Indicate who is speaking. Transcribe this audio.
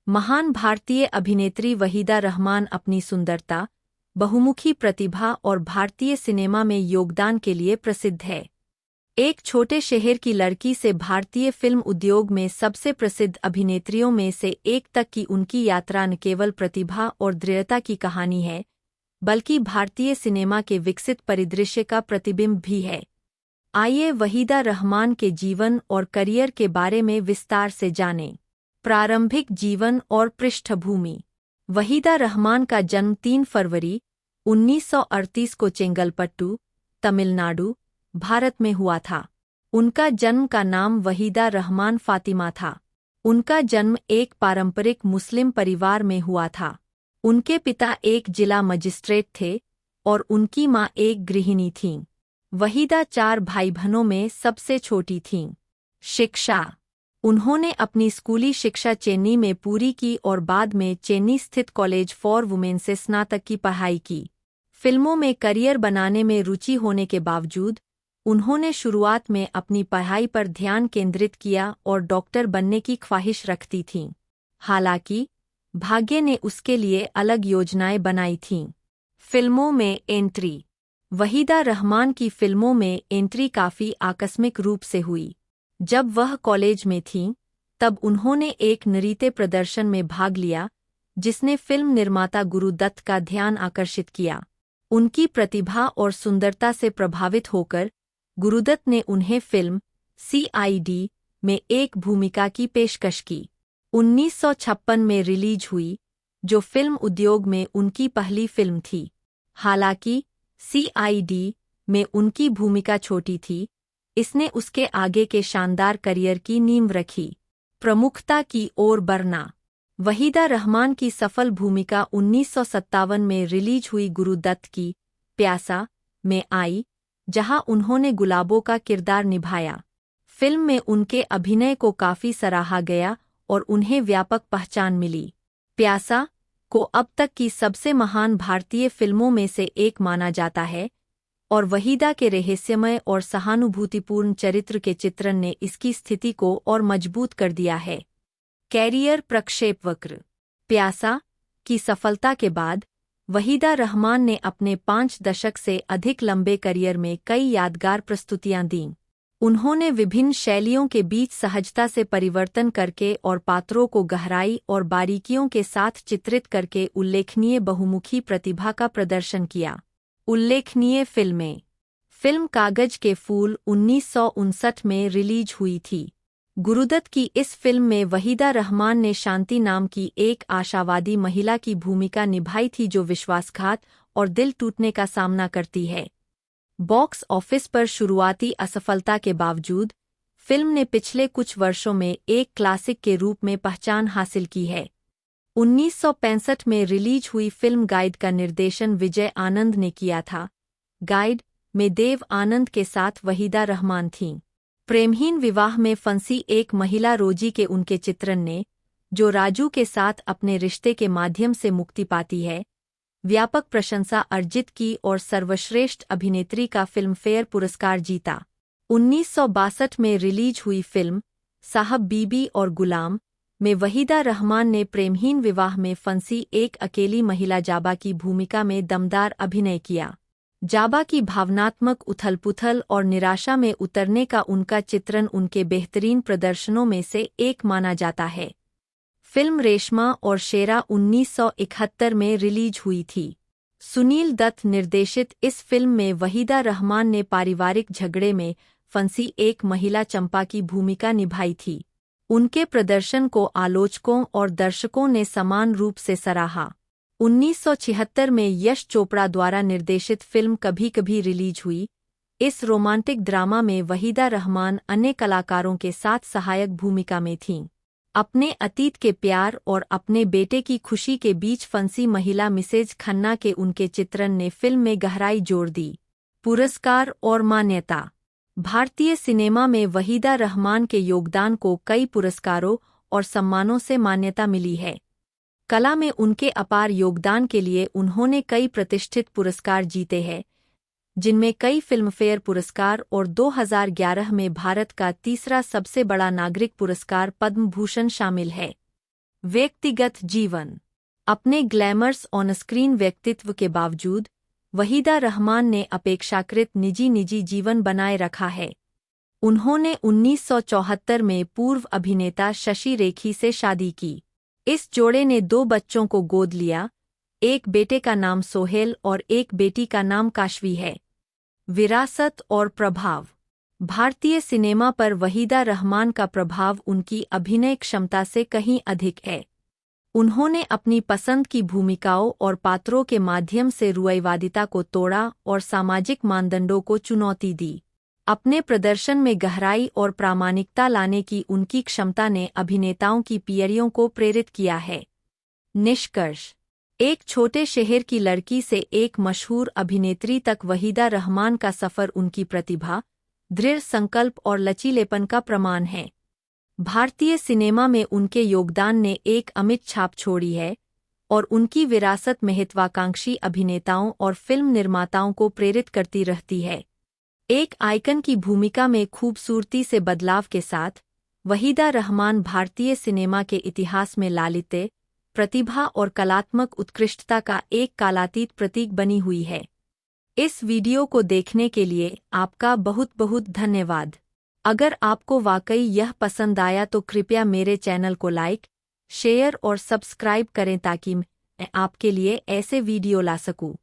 Speaker 1: महान भारतीय अभिनेत्री वहीदा रहमान अपनी सुंदरता, बहुमुखी प्रतिभा और भारतीय सिनेमा में योगदान के लिए प्रसिद्ध है। एक छोटे शहर की लड़की से भारतीय फिल्म उद्योग में सबसे प्रसिद्ध अभिनेत्रियों में से एक तक की उनकी यात्रा न केवल प्रतिभा और दृढ़ता की कहानी है, बल्कि भारतीय सिनेमा के विकसित परिदृश्य का प्रतिबिंब भी है। आइए वहीदा रहमान के जीवन और करियर के बारे में विस्तार से जानें। प्रारंभिक जीवन और पृष्ठभूमि। वहीदा रहमान का जन्म 3 फरवरी 1938 को चेंगलपट्टू, तमिलनाडु, भारत में हुआ था। उनका जन्म का नाम वहीदा रहमान फातिमा था। उनका जन्म एक पारंपरिक मुस्लिम परिवार में हुआ था। उनके पिता एक जिला मजिस्ट्रेट थे और उनकी मां एक गृहिणी थीं। वहीदा 4 भाई बहनों में सबसे छोटी थीं। शिक्षा। उन्होंने अपनी स्कूली शिक्षा चेन्नई में पूरी की और बाद में चेन्नई स्थित कॉलेज फॉर वुमेन से स्नातक की पढ़ाई की। फिल्मों में करियर बनाने में रुचि होने के बावजूद उन्होंने शुरुआत में अपनी पढ़ाई पर ध्यान केंद्रित किया और डॉक्टर बनने की ख्वाहिश रखती थीं। हालांकि भाग्य ने उसके लिए अलग योजनाएं बनाई थीं। फिल्मों में एंट्री। वहीदा रहमान की फिल्मों में एंट्री काफ़ी आकस्मिक रूप से हुई। जब वह कॉलेज में थीं, तब उन्होंने एक नृत्य प्रदर्शन में भाग लिया, जिसने फिल्म निर्माता गुरुदत्त का ध्यान आकर्षित किया। उनकी प्रतिभा और सुंदरता से प्रभावित होकर गुरुदत्त ने उन्हें फिल्म CID में एक भूमिका की पेशकश की। 1956 में रिलीज हुई, जो फिल्म उद्योग में उनकी पहली फिल्म थी। हालांकि CID में उनकी भूमिका छोटी थी, इसने उसके आगे के शानदार करियर की नींव रखी। प्रमुखता की ओर बढ़ना। वहीदा रहमान की सफल भूमिका 1957 में रिलीज हुई गुरुदत्त की प्यासा में आई, जहां उन्होंने गुलाबों का किरदार निभाया। फिल्म में उनके अभिनय को काफी सराहा गया और उन्हें व्यापक पहचान मिली। प्यासा को अब तक की सबसे महान भारतीय फिल्मों में से एक माना जाता है और वहीदा के रहस्यमय और सहानुभूतिपूर्ण चरित्र के चित्रण ने इसकी स्थिति को और मजबूत कर दिया है। कैरियर प्रक्षेपवक्र। प्यासा की सफलता के बाद वहीदा रहमान ने अपने 5 दशक से अधिक लंबे करियर में कई यादगार प्रस्तुतियां दीं। उन्होंने विभिन्न शैलियों के बीच सहजता से परिवर्तन करके और पात्रों को गहराई और बारीकियों के साथ चित्रित करके उल्लेखनीय बहुमुखी प्रतिभा का प्रदर्शन किया। उल्लेखनीय फिल्में। फिल्म कागज के फूल 1959 में रिलीज हुई थी। गुरुदत्त की इस फिल्म में वहीदा रहमान ने शांति नाम की एक आशावादी महिला की भूमिका निभाई थी जो विश्वासघात और दिल टूटने का सामना करती है। बॉक्स ऑफिस पर शुरुआती असफलता के बावजूद फिल्म ने पिछले कुछ वर्षों में एक क्लासिक के रूप में पहचान हासिल की है। 1965 में रिलीज हुई फिल्म गाइड का निर्देशन विजय आनंद ने किया था। गाइड में देव आनंद के साथ वहीदा रहमान थीं। प्रेमहीन विवाह में फंसी एक महिला रोजी के उनके चित्रण ने, जो राजू के साथ अपने रिश्ते के माध्यम से मुक्ति पाती है, व्यापक प्रशंसा अर्जित की और सर्वश्रेष्ठ अभिनेत्री का फिल्मफेयर पुरस्कार जीता। 1962 में रिलीज हुई फिल्म साहब बीबी और गुलाम में वहीदा रहमान ने प्रेमहीन विवाह में फंसी एक अकेली महिला जाबा की भूमिका में दमदार अभिनय किया। जाबा की भावनात्मक उथल-पुथल और निराशा में उतरने का उनका चित्रण उनके बेहतरीन प्रदर्शनों में से एक माना जाता है। फिल्म रेशमा और शेरा 1971 में रिलीज हुई थी। सुनील दत्त निर्देशित इस फिल्म में वहीदा रहमान ने पारिवारिक झगड़े में फंसी एक महिला चंपा की भूमिका निभाई थी। उनके प्रदर्शन को आलोचकों और दर्शकों ने समान रूप से सराहा। 1976 में यश चोपड़ा द्वारा निर्देशित फिल्म कभी कभी रिलीज हुई। इस रोमांटिक ड्रामा में वहीदा रहमान अन्य कलाकारों के साथ सहायक भूमिका में थीं। अपने अतीत के प्यार और अपने बेटे की खुशी के बीच फंसी महिला मिसेज खन्ना के उनके चित्रण ने फिल्म में गहराई जोड़ दी। पुरस्कार और मान्यता। भारतीय सिनेमा में वहीदा रहमान के योगदान को कई पुरस्कारों और सम्मानों से मान्यता मिली है। कला में उनके अपार योगदान के लिए उन्होंने कई प्रतिष्ठित पुरस्कार जीते हैं, जिनमें कई फिल्मफेयर पुरस्कार और 2011 में भारत का तीसरा सबसे बड़ा नागरिक पुरस्कार पद्म भूषण शामिल है। व्यक्तिगत जीवन। अपने ग्लैमर्स ऑन स्क्रीन व्यक्तित्व के बावजूद वहीदा रहमान ने अपेक्षाकृत निजी जीवन बनाए रखा है। उन्होंने 1974 में पूर्व अभिनेता शशि रेखी से शादी की। इस जोड़े ने 2 बच्चों को गोद लिया, एक बेटे का नाम सोहेल और एक बेटी का नाम काशवी है। विरासत और प्रभाव। भारतीय सिनेमा पर वहीदा रहमान का प्रभाव उनकी अभिनय क्षमता से कहीं अधिक है। उन्होंने अपनी पसंद की भूमिकाओं और पात्रों के माध्यम से रूढ़िवादिता को तोड़ा और सामाजिक मानदंडों को चुनौती दी। अपने प्रदर्शन में गहराई और प्रामाणिकता लाने की उनकी क्षमता ने अभिनेताओं की पीढ़ियों को प्रेरित किया है। निष्कर्ष। एक छोटे शहर की लड़की से एक मशहूर अभिनेत्री तक वहीदा रहमान का सफ़र उनकी प्रतिभा, दृढ़ संकल्प और लचीलेपन का प्रमाण है। भारतीय सिनेमा में उनके योगदान ने एक अमिट छाप छोड़ी है और उनकी विरासत महत्वाकांक्षी अभिनेताओं और फिल्म निर्माताओं को प्रेरित करती रहती है। एक आइकन की भूमिका में खूबसूरती से बदलाव के साथ वहीदा रहमान भारतीय सिनेमा के इतिहास में लालित्य, प्रतिभा और कलात्मक उत्कृष्टता का एक कालातीत प्रतीक बनी हुई है। इस वीडियो को देखने के लिए आपका बहुत बहुत धन्यवाद। अगर आपको वाकई यह पसंद आया तो कृपया मेरे चैनल को लाइक, शेयर और सब्सक्राइब करें ताकि मैं आपके लिए ऐसे वीडियो ला सकूं।